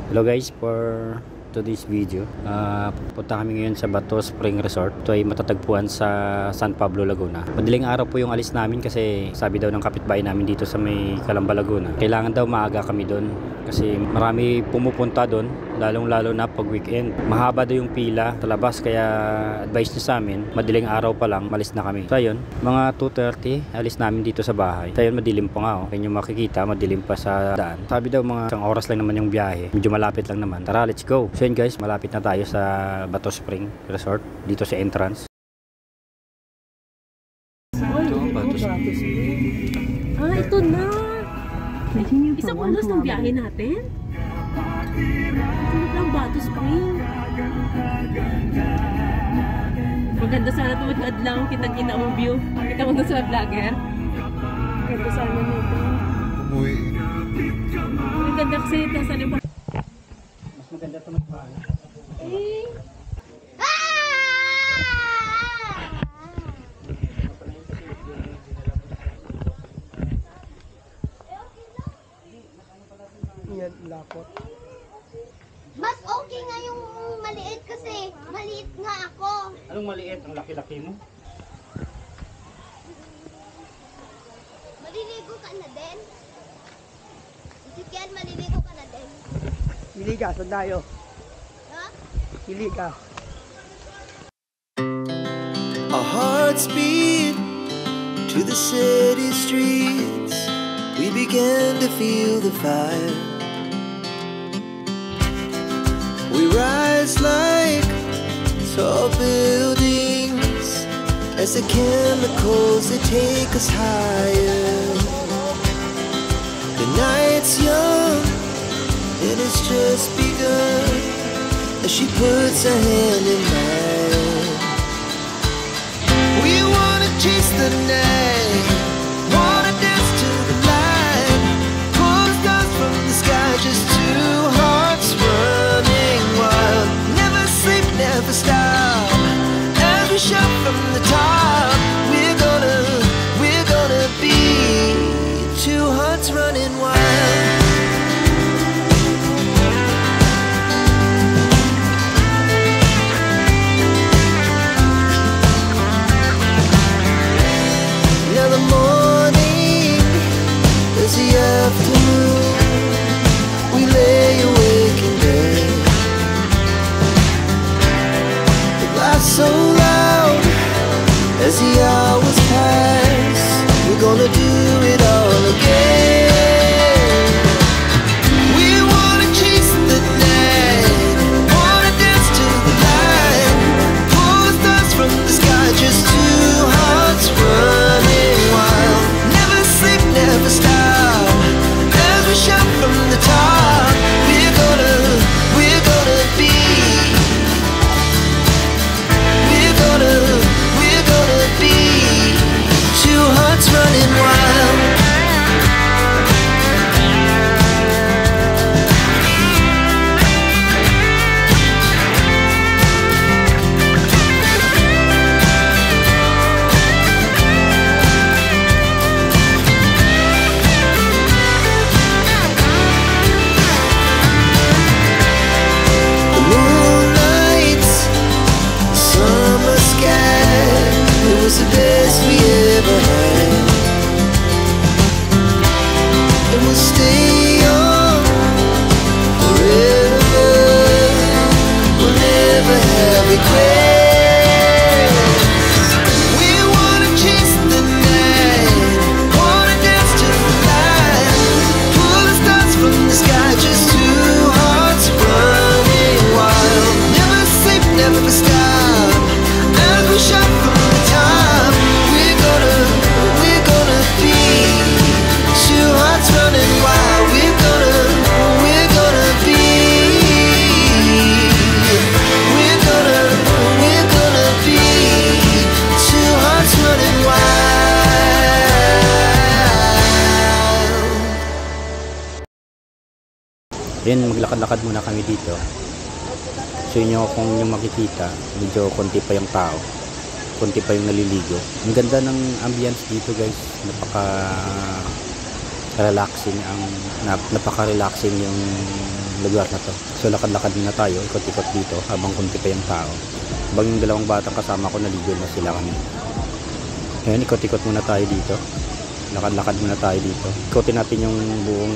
Hello guys, for today's video, pupunta kami ngayon sa Bato Spring Resort. Ito ay matatagpuan sa San Pablo, Laguna. Madaling araw po yung alis namin kasi sabi daw ng kapitbahay namin dito sa may Calamba, Laguna, kailangan daw maaga kami doon kasi marami pumupunta doon, lalong-lalo na pag weekend. Mahaba daw yung pila sa labas, kaya advice niya sa amin, madaling araw pa lang malis na kami. So ayun, mga 2:30 alis namin dito sa bahay. So ayun, madilim pa nga oh. Kaya nyo makikita, madilim pa sa daan. Sabi daw mga isang oras lang naman yung biyahe, medyo malapit lang naman. Tara, let's go. So yun guys, malapit na tayo sa Bato Spring Resort, dito sa entrance. Ito, Bato Spring. Ito na! Isang oras ng biyahe natin? Ito lang Bato Spring. Maganda sana tumagad lang, kitang-kita mo view. Kita mo doon sa vlogger. Maganda sana nito. Maganda kasi ito sana yung Mas maganda ito magbahay. Yan, lapot. Mas okay nga yung maliit kasi maliit nga ako. Anong maliit? Ang laki-laki mo? Maliligo ka na din? Isikian, maliligo ka na din? Hili ka, sandayo. Ha? Hili ka. Our hearts beat to the city streets. We began to feel the fire. We rise like tall buildings as the chemicals, they take us higher. The night's young and it's just begun as she puts her hand in mine. We wanna chase the night, wanna dance to the light, pull the stars from the sky, just two hearts running wild. Never sleep, never stop, as we shout from the top. We're gonna be two hearts running wild. Now the morning is the afternoon. We lay awake in bed. The laughs so loud as the hours pass. We're gonna do it all again. We wanna chase the night, wanna dance to the light, pull the stars from the sky, just two hearts running wild. Never sleep, never stop, as we shout from the top. We're gonna be. We're gonna be two hearts running wild. The moonlight, summer sky, it was the best we ever had. And we'll stay on forever. We'll never have regrets. We wanna chase the night, wanna dance to the light, pull the stars from the sky, just two hearts running wild. Never sleep, never stop, as we shout from the top. We're gonna be two hearts running wild. We're gonna be. We're gonna be two hearts running wild. Then maglakad-lakad muna kami dito. So yun yung kung yung makikita, medyo konti pa yung tao, konti pa yung naliligo. Ang ganda ng ambience dito guys, napaka relaxing napaka-relaxing yung lugar na to. So lakad-lakad na tayo, ikot-ikot dito habang kunti pa yung tao. Habang yung dalawang batang kasama ko naligo na sila kami. Ngayon ikot-ikot muna tayo dito. Lakad-lakad muna tayo dito. Ikotin natin yung buong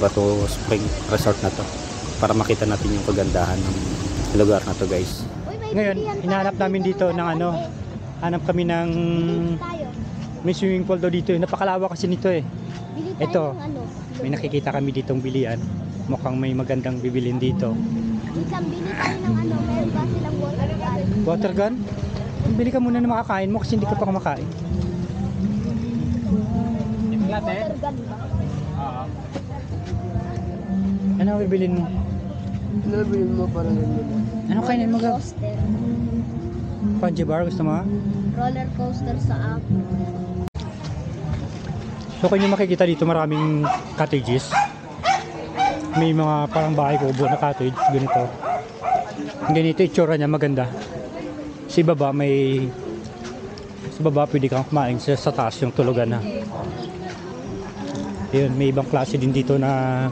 Bato Spring Resort na to para makita natin yung kagandahan ng lugar na to, guys. Ngayon, hinahanap namin dito ng hanap kami ng may swimming pool daw dito. Napakalawak kasi nito eh. Ito, may nakikita kami ditong bilian. Mukhang may magandang bibilin dito. Minsan bili tayo ng meron ba silang water gun? Water gun? Bili ka muna na makakain mo kasi hindi ka pa kumakain. Water gun ba? Ano ang bibilin mo? Ano bilhin mo para ganyan? Ano kainin mo? Coaster. Punji bar, gusto mo? Roller coaster sa ako. So kung nyo makikita dito maraming cottages. May mga parang bahay kubo na cottage, ganito. Ganito itsura niya, maganda. Sa baba pwede kang kumain sa taas yung tulugan na. Ayun, may ibang klase din dito na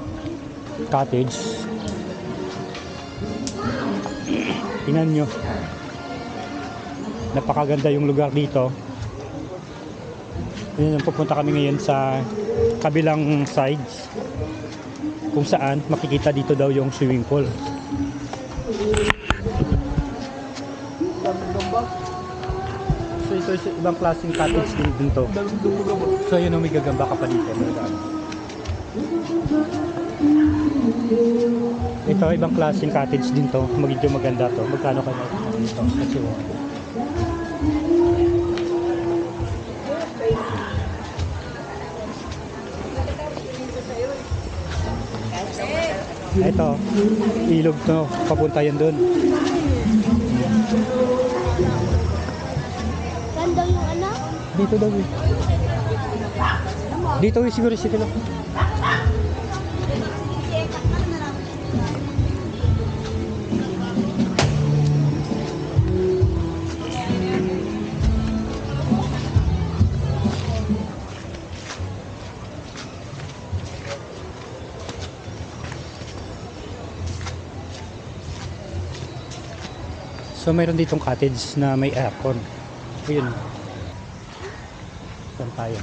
cottage. Tingnan nyo. Napakaganda yung lugar dito. Ayun, pupunta kami ngayon sa kabilang sides kung saan makikita dito daw yung swimming pool. So ito is ibang klaseng cottage din dito. So yun, may gagamba ka pa dito. Ito ibang klaseng cottage din to. Medyo maganda to. Magkano kaya dito? Kasi ito, ilog to, papunta yan doon. Saan daw yung Dito daw eh. Dito eh, siguro sito lang. So mayroon ditong cottage na may aircon. Ayun. Saan tayo?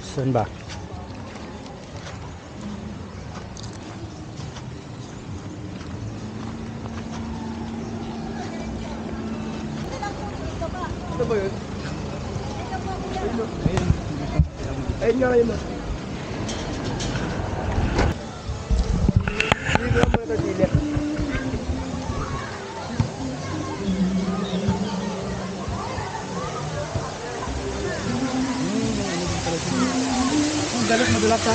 Saan ba? Ano ba yun? Ayun nga kayo mo. Hindi ko lang muna ito sili. Ang dalos madulas ha.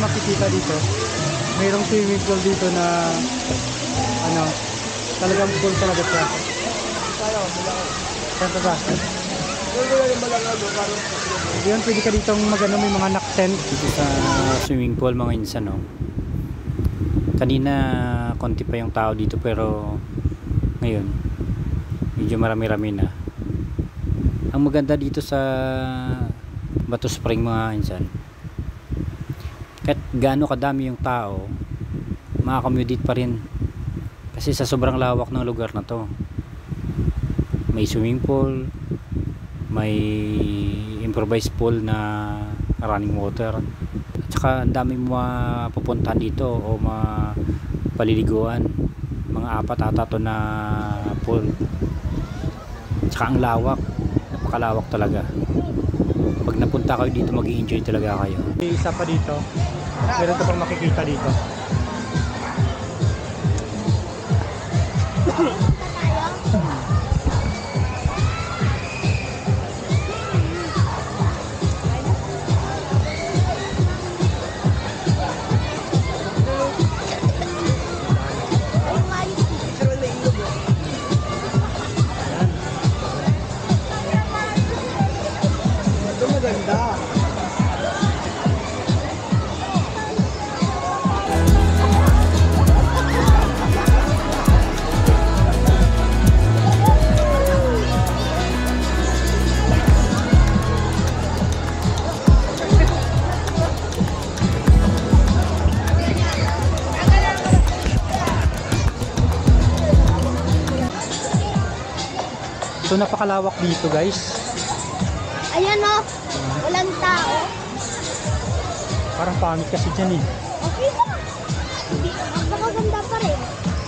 Makikita dito, mayroong swimming pool dito na ano, talagang pool talaga siya. Saan ka ba? Yun, pwede ka ditong magano, may mga knock tent. Dito sa swimming pool mga insan, no? Kanina konti pa yung tao dito pero ngayon medyo marami-rami na. Ang maganda dito sa Bato Spring mga insan, kahit gaano kadami yung tao, maka-accommodate pa rin kasi sa sobrang lawak ng lugar na to. May swimming pool, may improvised pool na running water, at saka ang dami mapupuntahan dito o mapaliliguan. Mga 4 ata to na pool, at saka ang lawak, napakalawak talaga. Pag napunta kayo dito, mag-i-enjoy talaga kayo. May isa pa dito, meron ka pang makikita dito. Ito maganda. So napakalawak dito guys. Ayan o, walang tao. Parang pangit kasi dyan eh. Okay na. Napakaganda pa rin.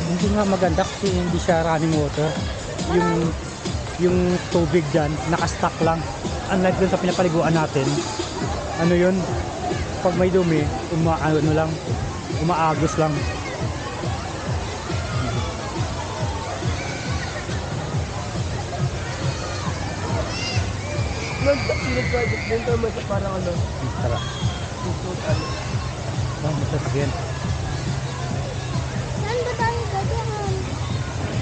Hindi nga maganda kasi hindi siya running water. Yung tubig dyan, nakastack lang. Unlike dun sa pinapaliguan natin, ano yun, pag may dumi, umaagos lang. Project din naman sa parang ano. Tara. Masasakyan. Saan ba tayo dadaan?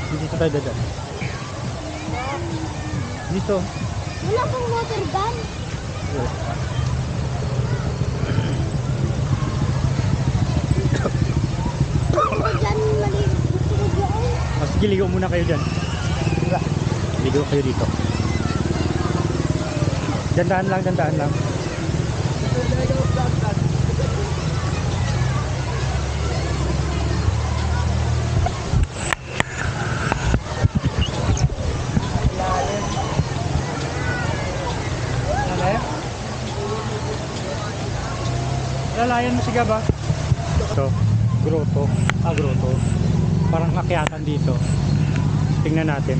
Dito tayo dadaan. Dito. Wala pang water gun. Diyan maliit. Gusto ko dyan. Sige, ligo muna kayo dyan. Ligo kayo dito. Dandaan lang, dandaan lang. Lalayan mo siya ba? Ito, grotto. Grotto. Parang akyatan dito. Tingnan natin.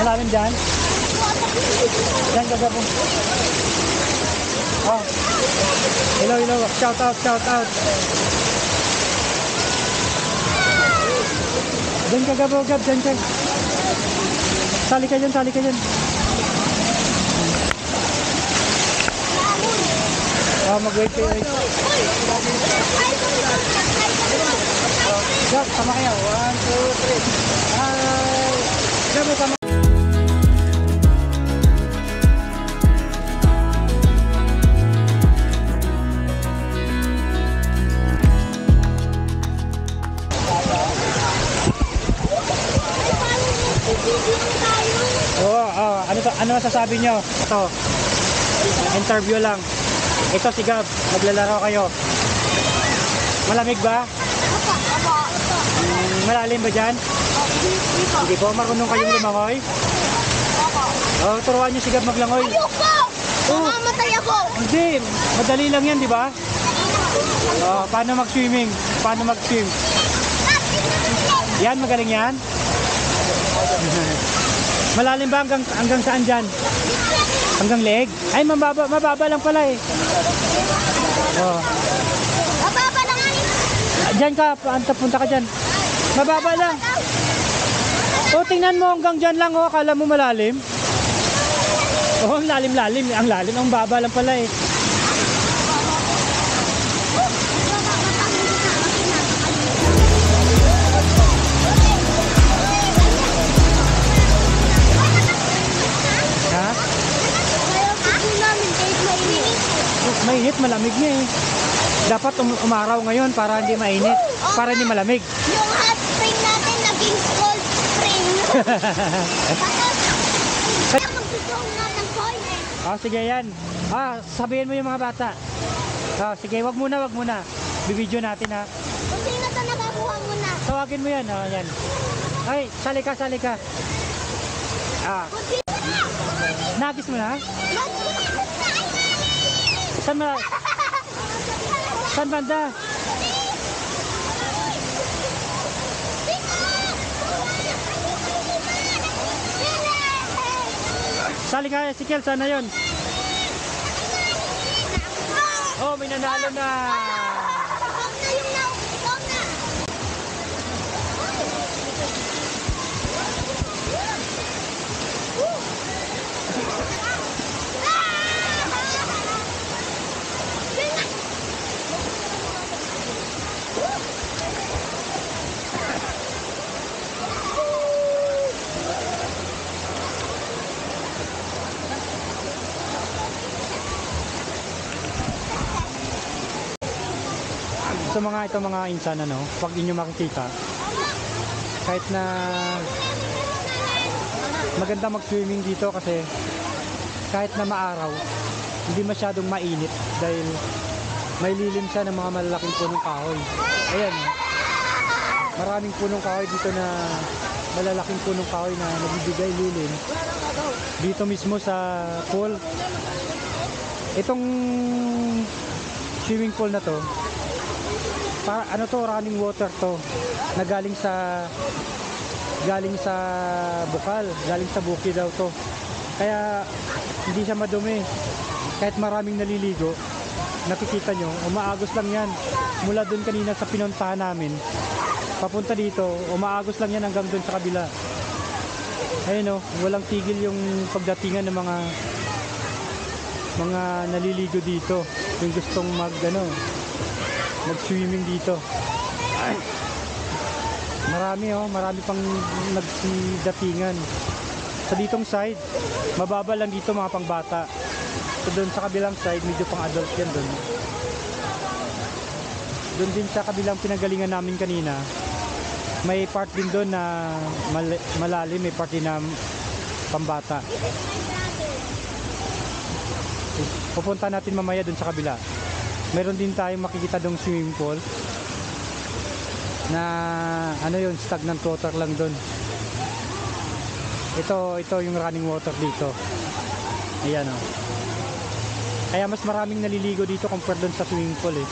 Malalim dyan? Dyan gagabong. Oh. Hello, hello. Shout out, shout out. Dyan gagabong, Gab. Dyan, dyan. Sali ka dyan, sali ka dyan. Oh, mag-wait kayo. Gab, sama kayo. 1, 2, 3. Hi! Gab, sama. Ano masasabi nyo? Ito, interview lang. Ito si Gab, maglalaro kayo. Malamig ba? Malalim ba dyan? Hindi po, marunong kayong lumangoy? Oh, turuan nyo si Gab maglangoy. Ayoko! Mamamatay ako! Hindi, madali lang yan, di ba? Oh, paano mag-swimming? Paano mag-swim? Yan, magaling yan? Malalim ba hanggang saan dyan? Hanggang leeg? Ay, mababa lang pala eh. Oh. Mababa lang. Diyan ka, punta ka dyan. Mababa lang. O, tingnan mo hanggang dyan lang, oh. Akala mo malalim? Oh, ang lalim-lalim. Ang lalim, ang baba lang pala eh. Ha? Ayaw ko namin kahit mainit. Mainit, malamig na eh. Dapat umaraw ngayon para hindi mainit. Para hindi malamig. Yung hot spring natin naging cold spring. Kaya magsusuong na ng toilet. Oh, sige yan. Sabihin mo yung mga bata. Oh, sige, wag muna. Bibidyo natin ha. Kung sino to nakakuha mo na. Tawagin mo yan. Oh, yan. Ay, sali ka. Kung sino na. Nagis mo na? Saan banda? Sali ka, Ezekiel, sana yun? Oh, may nanalo na! So mga insan, pag inyo makikita, kahit na maganda mag-swimming dito kasi kahit na maaraw, hindi masyadong mainit dahil may lilim siya ng mga malalaking punong kahoy. Ayan, maraming punong kahoy dito na malalaking punong kahoy na nagbibigay lilim dito mismo sa pool. Itong swimming pool na to, running water to na galing sa bukal, galing sa bukid daw to, kaya hindi siya madumi. Kahit maraming naliligo, nakikita nyo, umaagos lang yan mula dun kanina sa pinuntahan namin papunta dito, umaagos lang yan hanggang dun sa kabila. Ayun walang tigil yung pagdatingan ng mga naliligo dito, yung gustong mag-swimming dito. Ay, marami pang nagsidatingan. Sa ditong side, mababa lang dito, mga pangbata. So doon sa kabilang side, medyo pang adult yan doon. Doon din sa kabilang pinanggalingan namin kanina, may part din doon na malalim, may part din na pambata. Pupunta natin mamaya doon sa kabila. Meron din tayong makikita dong swimming pool na stagnant water lang doon. Ito yung running water dito. Ayan Kaya mas maraming naliligo dito compare doon sa swimming pool eh.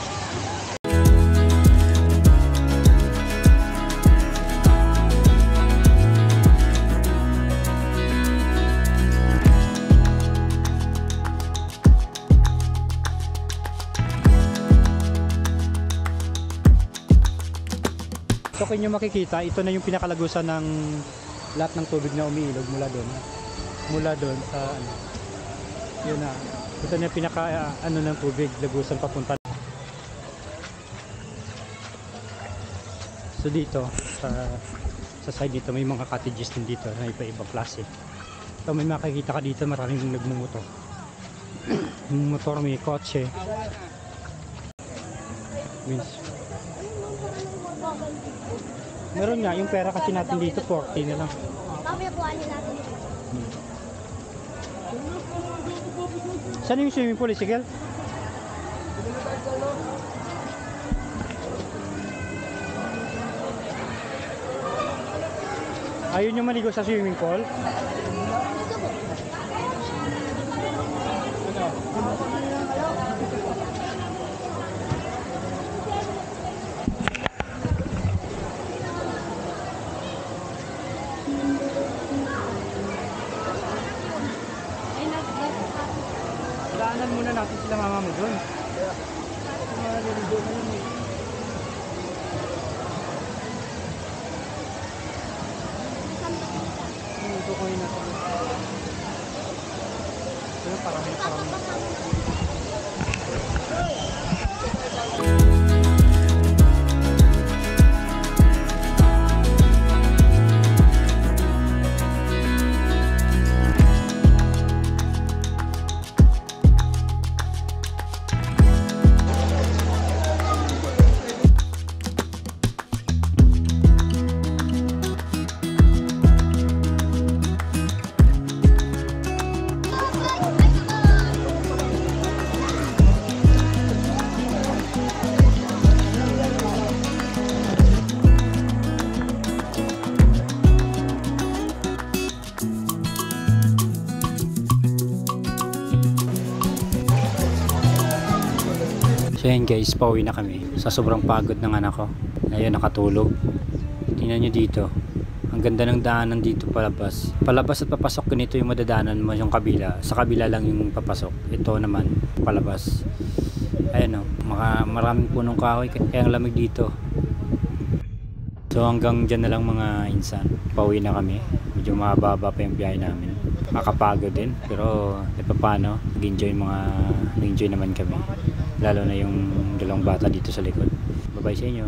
So kung nyo makikita, ito na yung pinakalagusan ng lahat ng tubig na umiilog mula doon sa yun na. Ito na yung pinaka ng tubig, lagusan papunta. So dito sa side dito may mga cottages din dito na iba-ibang klase. So may makikita ka dito, maraming nagmumotor. Motor, may kotse. Meron nga, yung pera kasi natin dito 40 na lang. Mamaya buhanin natin. Saan yung swimming pool, Ezekiel? Ayun yung maligo sa swimming pool? So yan guys, pauwi na kami. Sa sobrang pagod ng anak ko. Ayun, nakatulog. Tingnan nyo dito. Ang ganda ng daanan dito palabas. Palabas at papasok ganito yung madadaanan mo yung kabila. Sa kabila lang yung papasok. Ito naman, palabas. Ayun o, maraming punong kahoy. Kaya ang lamig dito. So hanggang dyan na lang mga insan. Pauwi na kami. Medyo mahaba pa yung biyahe namin. Makapagod din. Pero paano, nag-enjoy naman kami. Lalo na yung dalawang bata dito sa likod. Bye-bye sa inyo.